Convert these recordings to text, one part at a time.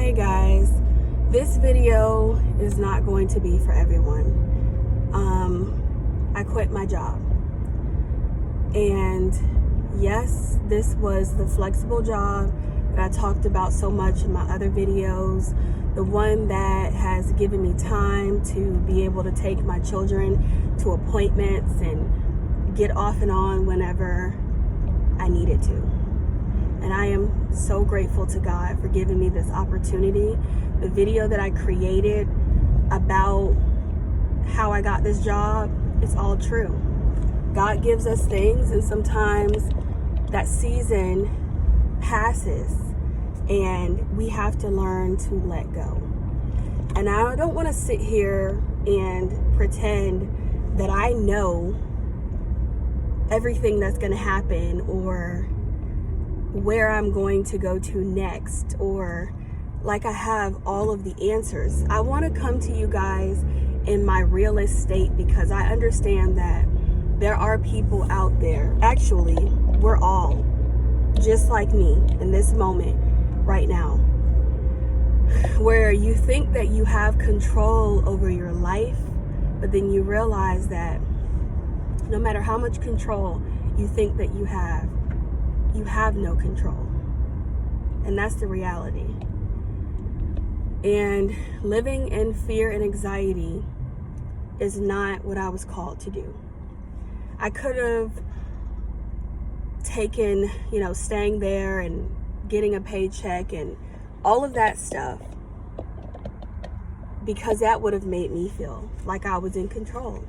Hey guys, this video is not going to be for everyone. I quit my job, and yes, this was the flexible job that I talked about so much in my other videos, the one that has given me time to be able to take my children to appointments and get off and on whenever I needed to. And I am so grateful to God for giving me this opportunity. The video that I created about how I got this job, it's all true. God gives us things, and sometimes that season passes and we have to learn to let go. And I don't want to sit here and pretend that I know everything that's going to happen or where I'm going to go to next, or like I have all of the answers. I want to come to you guys in my realist state, because I understand that there are people out there, actually we're all just like me in this moment right now, where you think that you have control over your life, but then you realize that no matter how much control you think that you have no control. And that's the reality. And living in fear and anxiety is not what I was called to do. I could have taken, staying there and getting a paycheck and all of that stuff, because that would have made me feel like I was in control,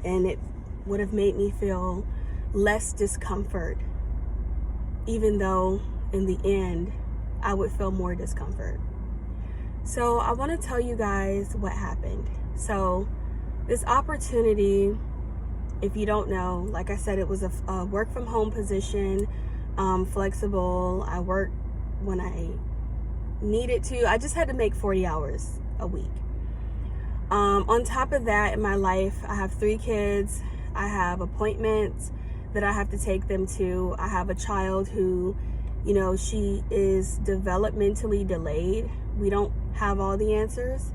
and it would have made me feel less discomfort, even though in the end I would feel more discomfort. So I want to tell you guys what happened. So this opportunity, if you don't know, like I said, it was a work from home position, flexible. I worked when I needed to. I just had to make 40 hours a week. On top of that, in my life, I have 3 kids. I have appointments that I have to take them to. I have a child who, she is developmentally delayed. We don't have all the answers.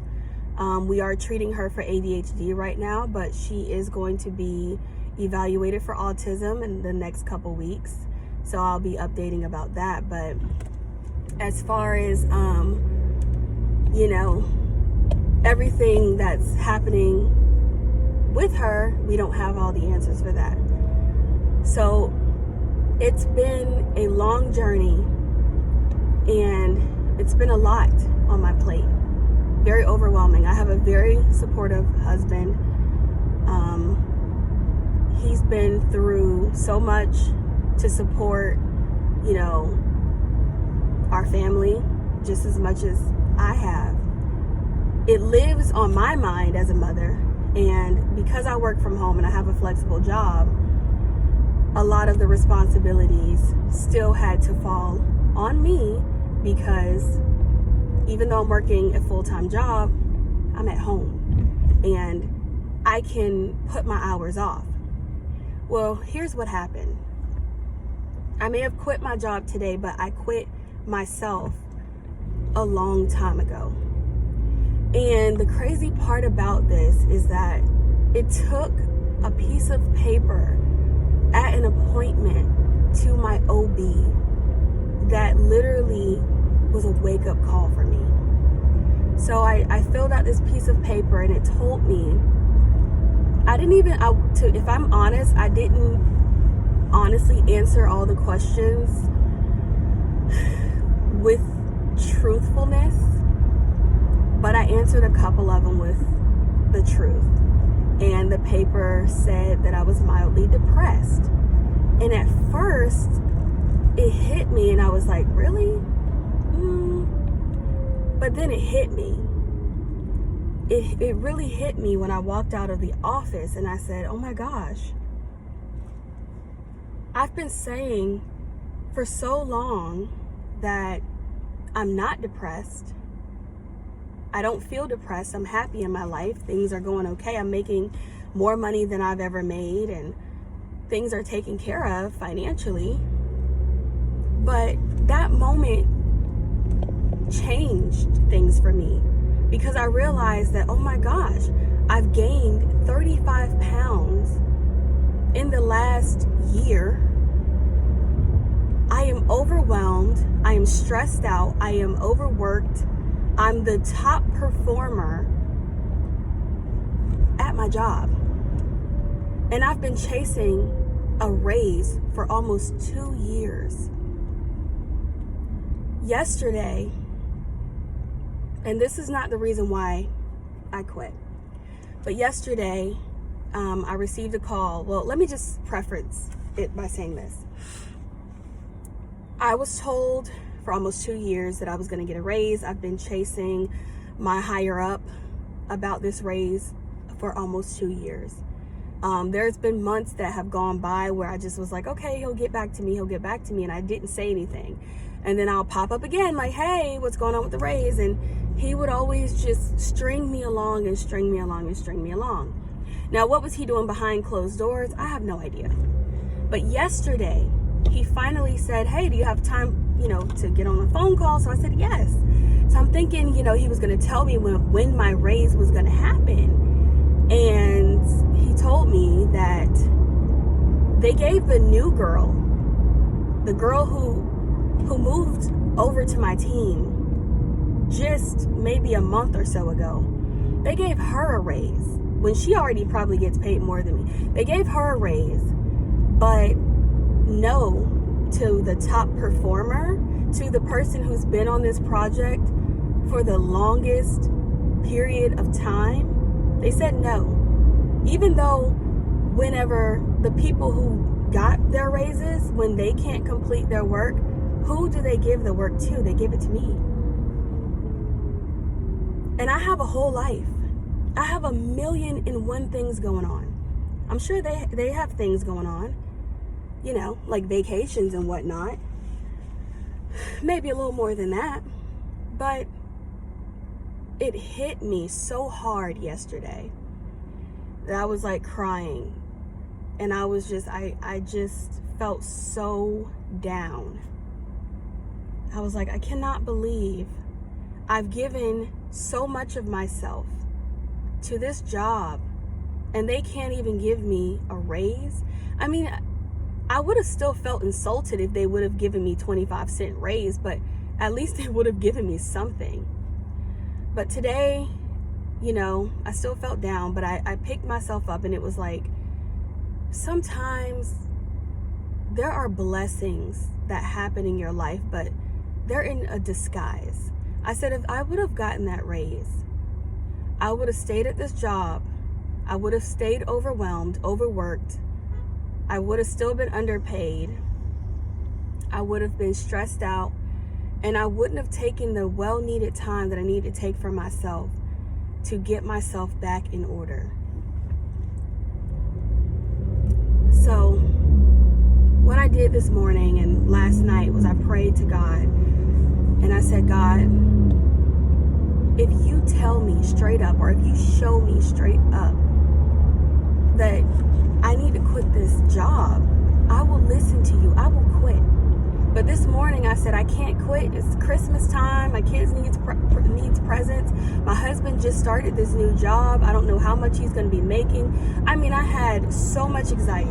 We are treating her for ADHD right now, but she is going to be evaluated for autism in the next couple weeks. So I'll be updating about that. But as far as, everything that's happening with her, we don't have all the answers for that. So it's been a long journey, and it's been a lot on my plate. Very overwhelming. I have a very supportive husband. He's been through so much to support, our family just as much as I have. It lives on my mind as a mother, and because I work from home and I have a flexible job, a lot of the responsibilities still had to fall on me, because even though I'm working a full-time job, I'm at home and I can put my hours off. Well, here's what happened. I may have quit my job today, but I quit myself a long time ago. And the crazy part about this is that it took a piece of paper at an appointment to my OB that literally was a wake-up call for me. So I filled out this piece of paper, and it told me, if I'm honest, I didn't honestly answer all the questions with truthfulness, but I answered a couple of them with the truth. And the paper said that I was mildly depressed. And at first, it hit me, and I was like, really? But then it hit me. It really hit me when I walked out of the office, and I said, oh my gosh. I've been saying for so long that I'm not depressed. I don't feel depressed. I'm happy in my life. Things are going okay. I'm making more money than I've ever made, and things are taken care of financially. But that moment changed things for me, because I realized that, oh my gosh, I've gained 35 pounds in the last year. I am overwhelmed. I am stressed out. I am overworked. I'm the top performer at my job. And I've been chasing a raise for almost 2 years. Yesterday, and this is not the reason why I quit, but yesterday, I received a call. Well, let me just preface it by saying this. I was told for almost 2 years that I was going to get a raise. I've been chasing my higher up about this raise for almost 2 years. There's been months that have gone by where I just was like, okay, he'll get back to me, and I didn't say anything. And then I'll pop up again like, hey, what's going on with the raise? And he would always just string me along. Now, what was he doing behind closed doors? I have no idea. But yesterday, he finally said, hey, do you have time, to get on a phone call? So I said, yes. So I'm thinking, he was going to tell me when my raise was going to happen. And he told me that they gave the new girl, the girl who moved over to my team just maybe a month or so ago, they gave her a raise when she already probably gets paid more than me. They gave her a raise, but no to the top performer, to the person who's been on this project for the longest period of time. They said no. Even though whenever the people who got their raises, when they can't complete their work, who do they give the work to? They give it to me. And I have a whole life. I have 1,000,001 things going on. I'm sure they have things going on, like vacations and whatnot. Maybe a little more than that. But it hit me so hard yesterday that I was like crying. And I was just, I just felt so down. I was like, I cannot believe I've given so much of myself to this job and they can't even give me a raise. I mean, I would have still felt insulted if they would have given me 25-cent raise, but at least they would have given me something. But today, I still felt down, but I picked myself up, and it was like, sometimes there are blessings that happen in your life, but they're in a disguise. I said, if I would have gotten that raise, I would have stayed at this job. I would have stayed overwhelmed, overworked. I would have still been underpaid. I would have been stressed out, and I wouldn't have taken the well-needed time that I need to take for myself to get myself back in order. So what I did this morning and last night was I prayed to God, and I said, God, if you tell me straight up, or if you show me straight up that I need to quit this job, I will listen to you. I will quit. But this morning I said, I can't quit. It's Christmas time. My kids needs presents. My husband just started this new job. I don't know how much he's going to be making. I mean, I had so much anxiety.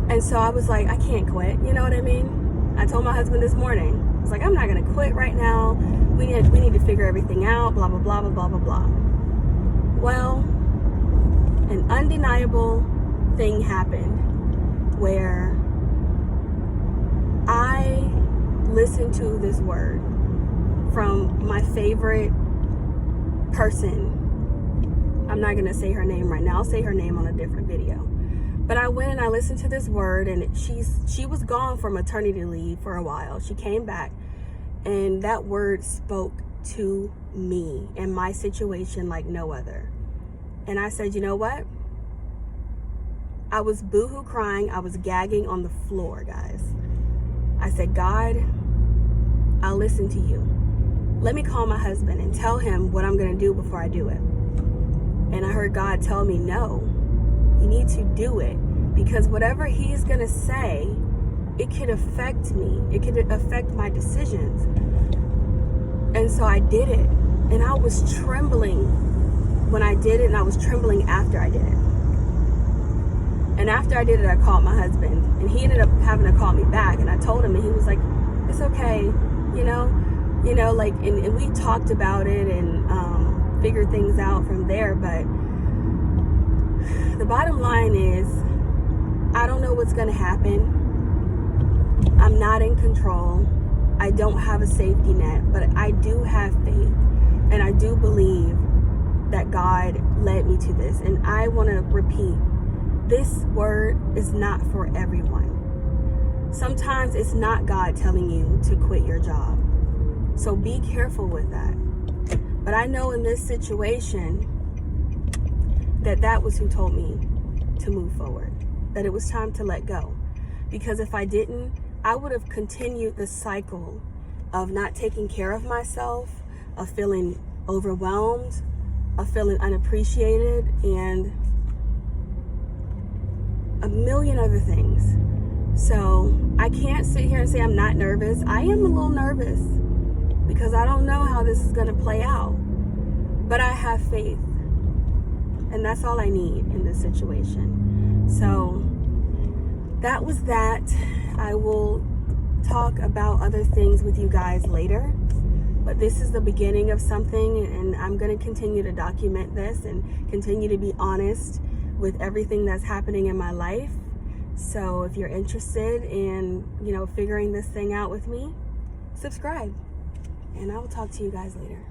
And so I was like, I can't quit. You know what I mean? I told my husband this morning, I was like, I'm not going to quit right now. We need to figure everything out, blah, blah, blah, blah, blah, blah, blah. Well, an undeniable thing happened where I listened to this word from my favorite person. I'm not going to say her name right now. I'll say her name on a different video. But I went and I listened to this word, and she was gone for maternity leave for a while. She came back, and that word spoke to me and my situation like no other. And I said, you know what? I was boohoo crying. I was gagging on the floor, guys. I said, God, I'll listen to you. Let me call my husband and tell him what I'm going to do before I do it. And I heard God tell me, no, you need to do it, because whatever he's going to say, it could affect me. It could affect my decisions. so I did it. And I was trembling when I did it, and I was trembling after I did it. And after I did it, I called my husband, and he ended up having to call me back. And I told him, and he was like, it's okay, like, and we talked about it and figured things out from there. But the bottom line is, I don't know what's going to happen. I'm not in control. I don't have a safety net, but I do have faith, and I do believe that God led me to this. And I want to repeat, this word is not for everyone. Sometimes it's not God telling you to quit your job. So be careful with that. But I know in this situation that was who told me to move forward, that it was time to let go. Because if I didn't, I would have continued the cycle of not taking care of myself, of feeling overwhelmed, of feeling unappreciated, and a million other things. So I can't sit here and say I'm not nervous. I am a little nervous because I don't know how this is going to play out. But I have faith. And that's all I need in this situation. So that was that. I will talk about other things with you guys later. But this is the beginning of something, and I'm going to continue to document this and continue to be honest with everything that's happening in my life. So if you're interested in, figuring this thing out with me, subscribe. And I will talk to you guys later.